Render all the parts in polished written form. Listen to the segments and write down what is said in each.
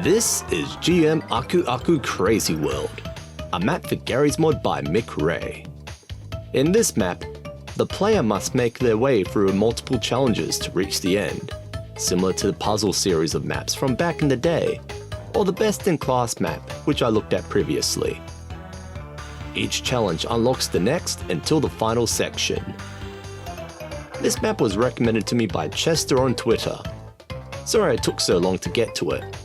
This is GM Aku Aku Crazy World, a map for Garry's Mod by Mick Ray. In this map, the player must make their way through multiple challenges to reach the end, similar to the puzzle series of maps from back in the day, or the best in class map, which I looked at previously. Each challenge unlocks the next until the final section. This map was recommended to me by Chester on Twitter. Sorry it took so long to get to it.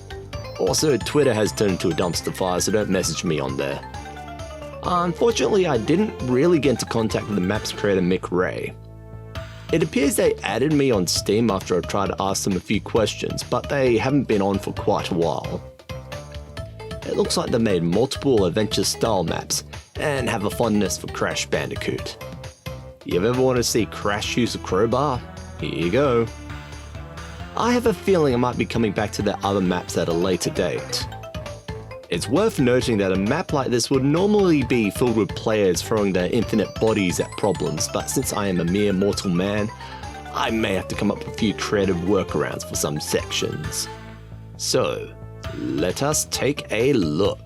Also, Twitter has turned into a dumpster fire, so don't message me on there. Unfortunately, I didn't really get into contact with the map's creator Mick Ray. It appears they added me on Steam after I tried to ask them a few questions, but they haven't been on for quite a while. It looks like they made multiple adventure-style maps, and have a fondness for Crash Bandicoot. You ever want to see Crash use a crowbar? Here you go. I have a feeling I might be coming back to their other maps at a later date. It's worth noting that a map like this would normally be filled with players throwing their infinite bodies at problems, but since I am a mere mortal man, I may have to come up with a few creative workarounds for some sections. So, let us take a look.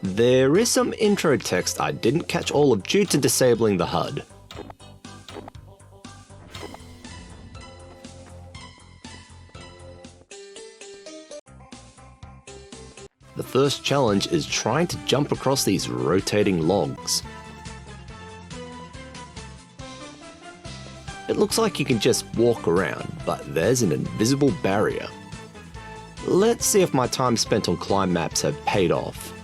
There is some intro text I didn't catch all of due to disabling the HUD. The first challenge is trying to jump across these rotating logs. It looks like you can just walk around, but there's an invisible barrier. Let's see if my time spent on climb maps have paid off.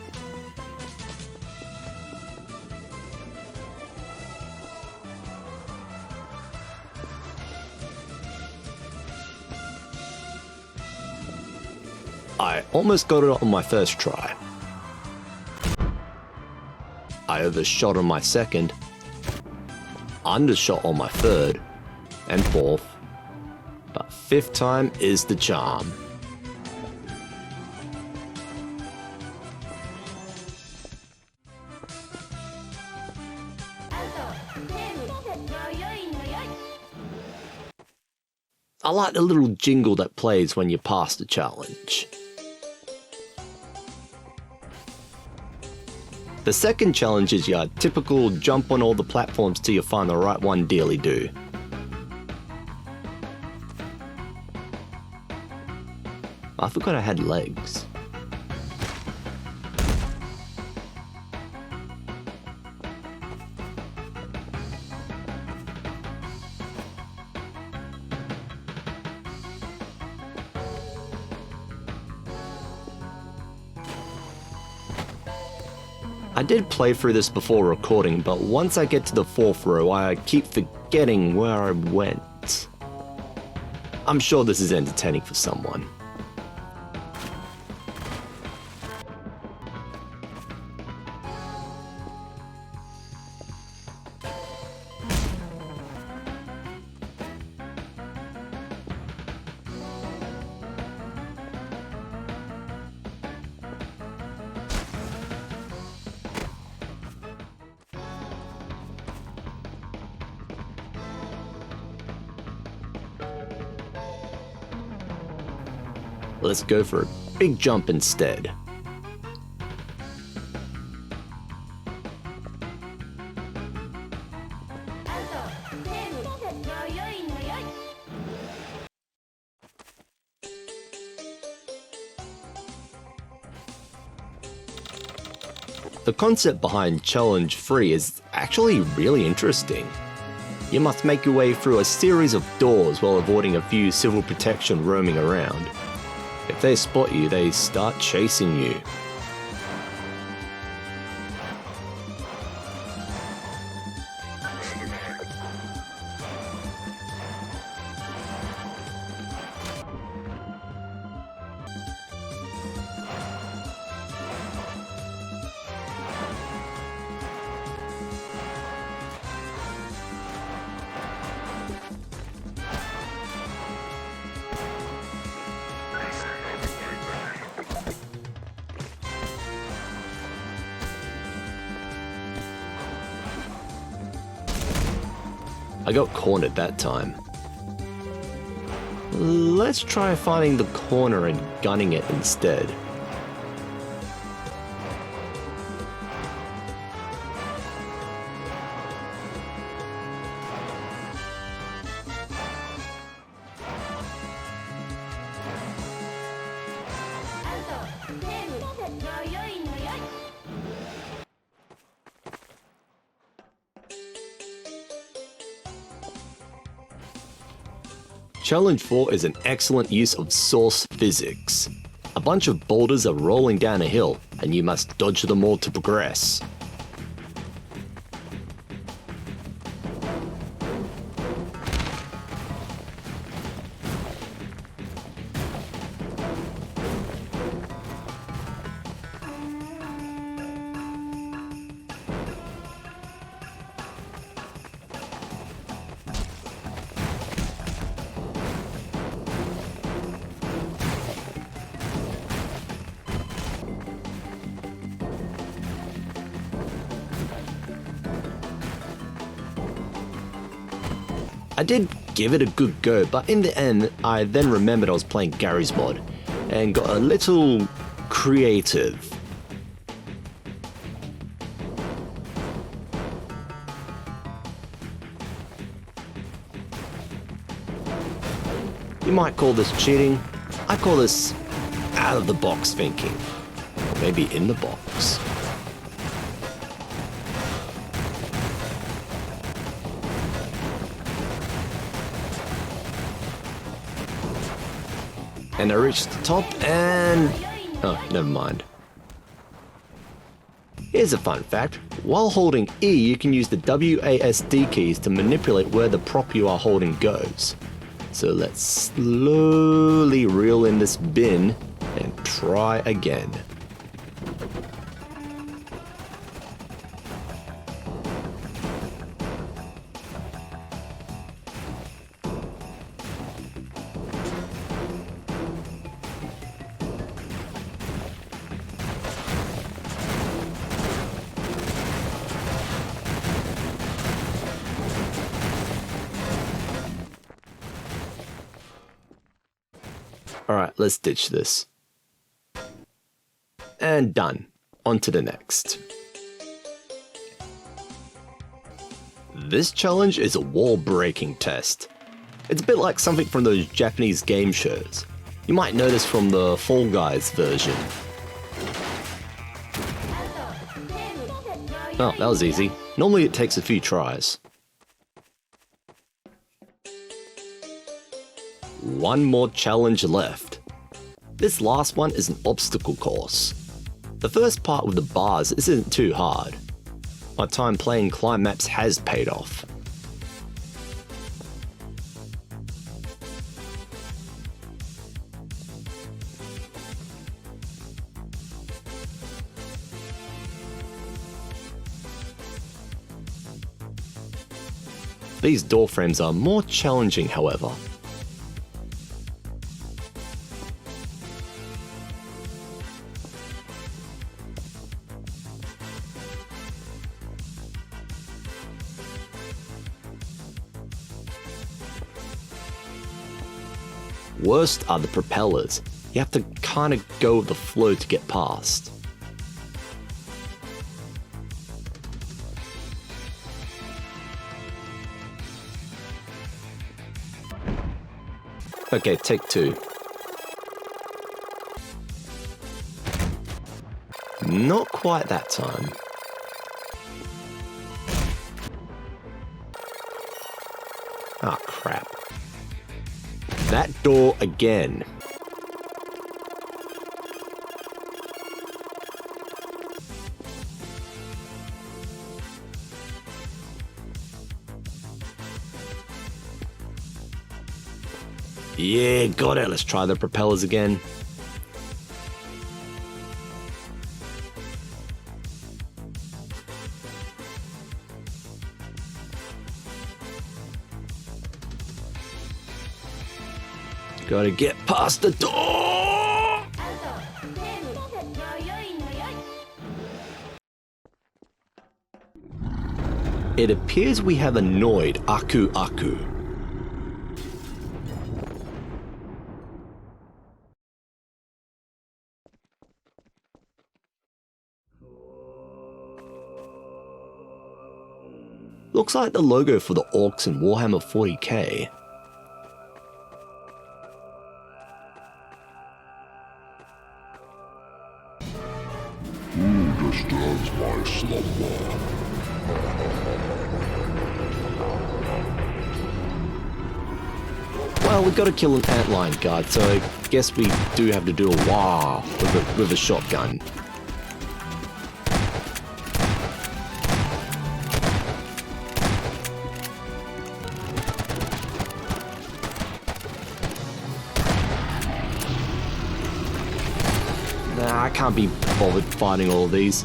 I almost got it on my first try. I overshot on my second, undershot on my third, and fourth, but fifth time is the charm. I like the little jingle that plays when you pass the challenge. The second challenge is your typical jump on all the platforms till you find the right one dearly do. I forgot I had legs. I did play through this before recording, but once I get to the fourth row, I keep forgetting where I went. I'm sure this is entertaining for someone. Let's go for a big jump instead. The concept behind Challenge 3 is actually really interesting. You must make your way through a series of doors while avoiding a few civil protection roaming around. If they spot you, they start chasing you. I got cornered that time. Let's try finding the corner and gunning it instead. Challenge 4 is an excellent use of source physics. A bunch of boulders are rolling down a hill, and you must dodge them all to progress. I did give it a good go, but in the end, I then remembered I was playing Gary's mod, and got a little creative. You might call this cheating. I call this out of the box thinking. Or maybe in the box. And I reached the top and... oh, never mind. Here's a fun fact. While holding E, you can use the WASD keys to manipulate where the prop you are holding goes. So let's slowly reel in this bin and try again. Alright, let's ditch this. And done. On to the next. This challenge is a wall breaking test. It's a bit like something from those Japanese game shows. You might know this from the Fall Guys version. Oh, that was easy. Normally it takes a few tries. One more challenge left. This last one is an obstacle course. The first part with the bars isn't too hard. My time playing climb maps has paid off. These door frames are more challenging, however. Worst are the propellers. You have to kind of go with the flow to get past. Okay, take two. Not quite that time. Ah, crap. That door again. Yeah, got it. Let's try the propellers again. Gotta get past the door! It appears we have annoyed Aku Aku. Looks like the logo for the orcs in Warhammer 40k. Who disturbs my slumber? Well, we gotta kill an antlion guard, so I guess we do have to do a wah with a shotgun. Nah, I can't be bothered fighting all of these.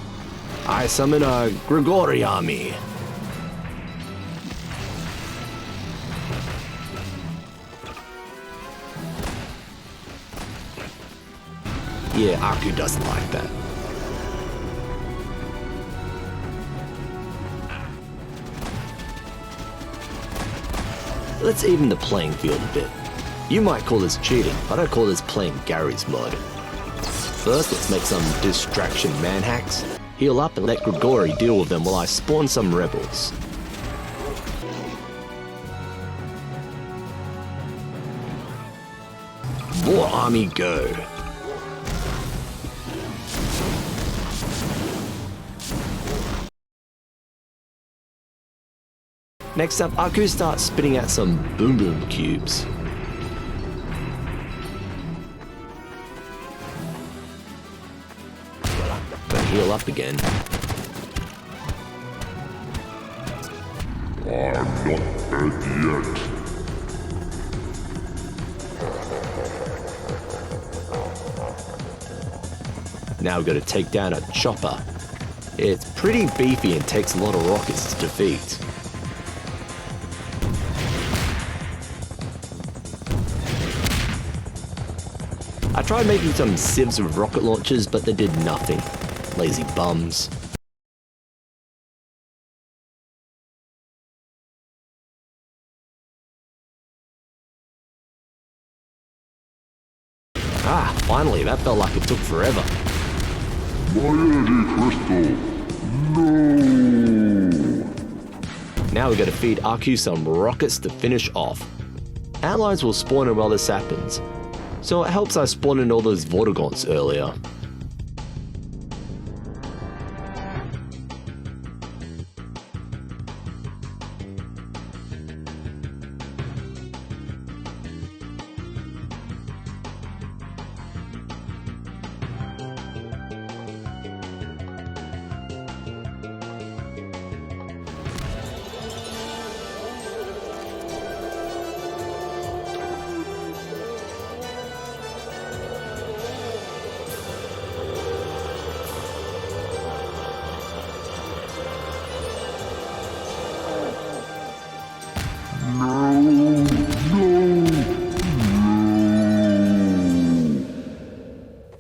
I summon a Grigori army. Yeah, Aku doesn't like that. Let's even the playing field a bit. You might call this cheating, but I call this playing Gary's mod. First, let's make some distraction manhacks. Heal up and let Grigori deal with them while I spawn some rebels. More army go. Next up, Aku starts spitting out some boom boom cubes. Gotta heal up again. I'm not dead yet. Now we've got to take down a chopper. It's pretty beefy and takes a lot of rockets to defeat. I tried making some civs with rocket launchers, but they did nothing. Lazy bums. Ah, finally, that felt like it took forever. My energy crystal! No! Now we gotta feed Aku some rockets to finish off. Allies will spawn in while this happens, so it helps I spawn in all those Vortigons earlier.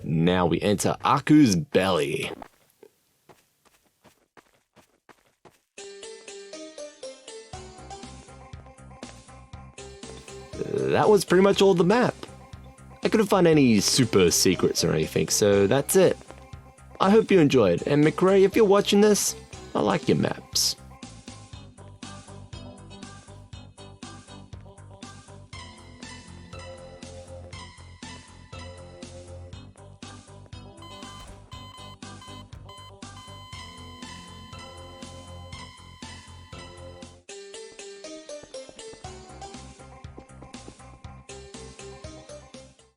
Now we enter Aku's belly. That was pretty much all the map. I couldn't find any super secrets or anything, so that's it. I hope you enjoyed, and McRae, if you're watching this, I like your maps.